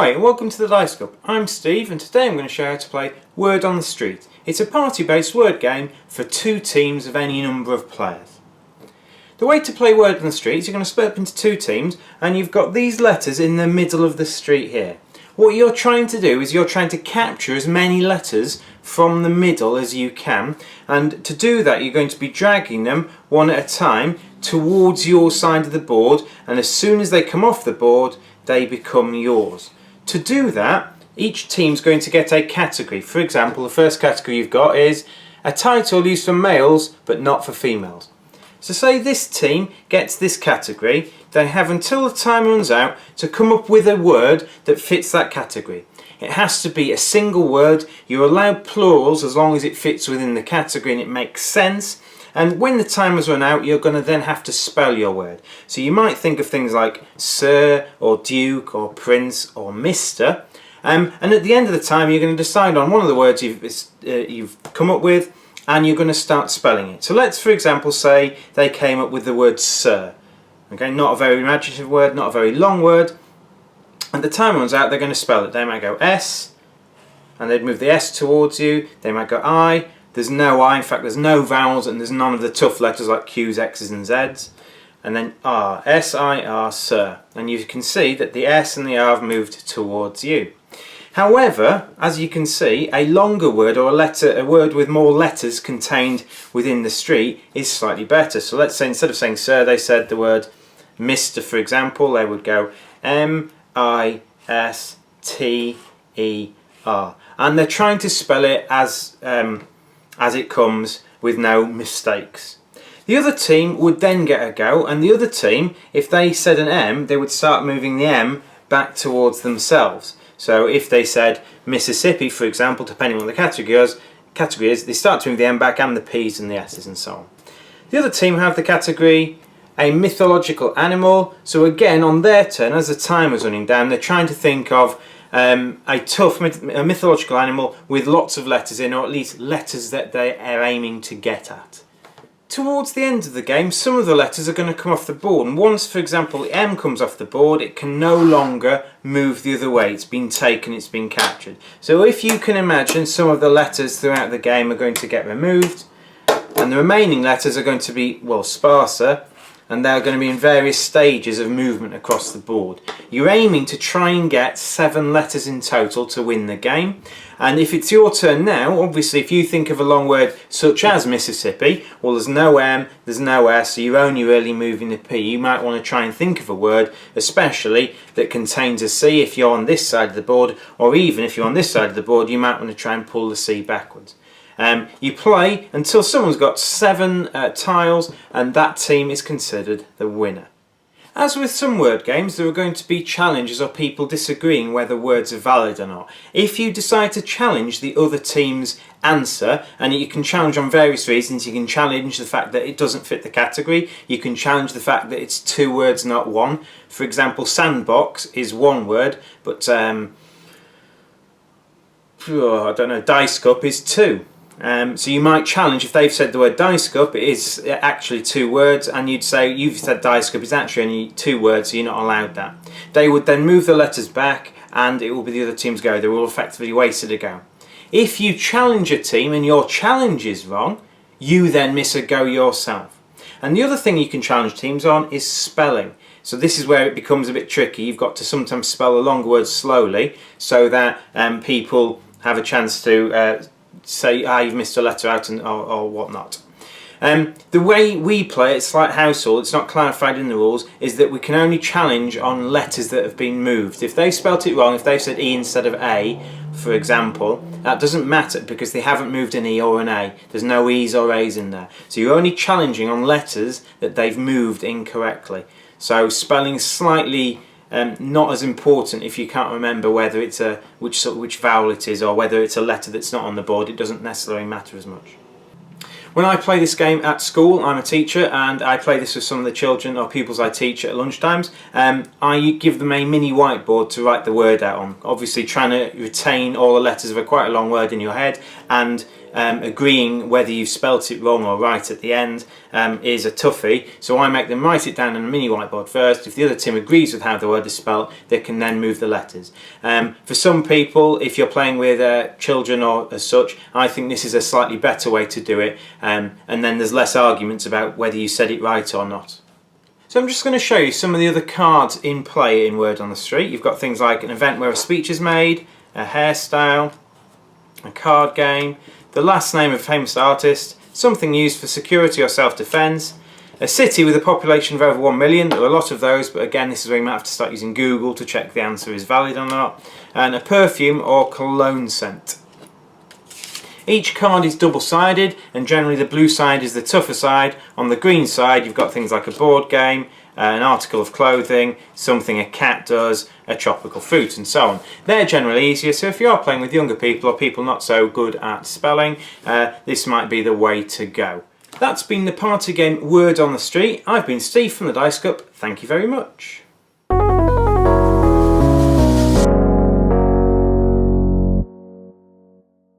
Hi, and welcome to the Dice Cup. I'm Steve, and today I'm going to show you how to play Word on the Street. It's a party-based word game for two teams of any number of players. The way to play Word on the Street is you're going to split up into two teams, and you've got these letters in the middle of the street here. What you're trying to do is you're trying to capture as many letters from the middle as you can, and to do that you're going to be dragging them one at a time towards your side of the board, and as soon as they come off the board they become yours. To do that, each team's going to get a category. For example, the first category you've got is a title used for males but not for females. So say this team gets this category, they have until the time runs out to come up with a word that fits that category. It has to be a single word. You're allowed plurals as long as it fits within the category and it makes sense. And when the time has run out, you're going to then have to spell your word. So you might think of things like Sir or Duke or Prince or Mr. And at the end of the time, you're going to decide on one of the words you've come up with, and you're going to start spelling it. So let's, for example, say they came up with the word Sir. Okay, not a very imaginative word, not a very long word. And the time runs out, they're going to spell it. They might go S, and they'd move the S towards you. They might go I. There's no I, in fact there's no vowels, and there's none of the tough letters like Q's, X's and Z's. And then R, S-I-R, Sir. And you can see that the S and the R have moved towards you. However, as you can see, a longer word or a word with more letters contained within the street is slightly better. So let's say instead of saying Sir, they said the word Mr, for example. They would go M-I-S-T-E-R. And they're trying to spell it as it comes with no mistakes. The other team would then get a go, and the other team, if they said an M, they would start moving the M back towards themselves. So if they said Mississippi, for example, depending on what the category is, they start to move the M back and the P's and the S's and so on. The other team have the category a mythological animal. So again, on their turn, as the time is running down, they're trying to think of a mythological animal with lots of letters in, or at least letters that they are aiming to get at. Towards the end of the game, some of the letters are going to come off the board, and once, for example, the M comes off the board, it can no longer move the other way. It's been taken, it's been captured. So if you can imagine, some of the letters throughout the game are going to get removed, and the remaining letters are going to be, well, sparser, and they're going to be in various stages of movement across the board. You're aiming to try and get 7 letters in total to win the game. And if it's your turn now, obviously if you think of a long word such as Mississippi, well, there's no M, there's no S, so you're only really moving the P. You might want to try and think of a word especially that contains a C if you're on this side of the board, or even if you're on this side of the board, you might want to try and pull the C backwards. You play until someone's got 7 tiles, and that team is considered the winner. As with some word games, there are going to be challenges or people disagreeing whether words are valid or not. If you decide to challenge the other team's answer, and you can challenge on various reasons, you can challenge the fact that it doesn't fit the category, you can challenge the fact that it's 2 words, not 1. For example, sandbox is 1 word, but I don't know, dice cup is 2. So you might challenge, if they've said the word dice cup, it is actually 2 words, and you'd say, you've said dice cup, it's actually only 2 words, so you're not allowed that. They would then move the letters back, and it will be the other team's go. They will effectively wasted a go. If you challenge a team and your challenge is wrong, you then miss a go yourself. And the other thing you can challenge teams on is spelling. So this is where it becomes a bit tricky. You've got to sometimes spell the longer words slowly, so that people have a chance to say, you've missed a letter out, or whatnot. The way we play, it's like house rule, it's not clarified in the rules, is that we can only challenge on letters that have been moved. If they spelt it wrong, if they said E instead of A, for example, that doesn't matter because they haven't moved an E or an A. There's no E's or A's in there. So you're only challenging on letters that they've moved incorrectly. So spelling is slightly not as important if you can't remember whether it's which vowel it is, or whether it's a letter that's not on the board. It doesn't necessarily matter as much. When I play this game at school, I'm a teacher, and I play this with some of the children or pupils I teach at lunchtimes. I give them a mini whiteboard to write the word out on, obviously trying to retain all the letters of quite a long word in your head, and agreeing whether you've spelt it wrong or right at the end is a toughie. So I make them write it down on a mini whiteboard first. If the other team agrees with how the word is spelt, they can then move the letters. For some people, if you're playing with children or as such, I think this is a slightly better way to do it, and then there's less arguments about whether you said it right or not. So I'm just going to show you some of the other cards in play in Word on the Street. You've got things like an event where a speech is made, a hairstyle, a card game, the last name of a famous artist, something used for security or self-defense, a city with a population of over 1 million, there are a lot of those, but again this is where you might have to start using Google to check the answer is valid or not, and a perfume or cologne scent. Each card is double-sided, and generally the blue side is the tougher side. On the green side you've got things like a board game, an article of clothing, something a cat does, a tropical fruit, and so on. They're generally easier, so if you are playing with younger people or people not so good at spelling, this might be the way to go. That's been the party game Word on the Street. I've been Steve from the Dice Cup. Thank you very much.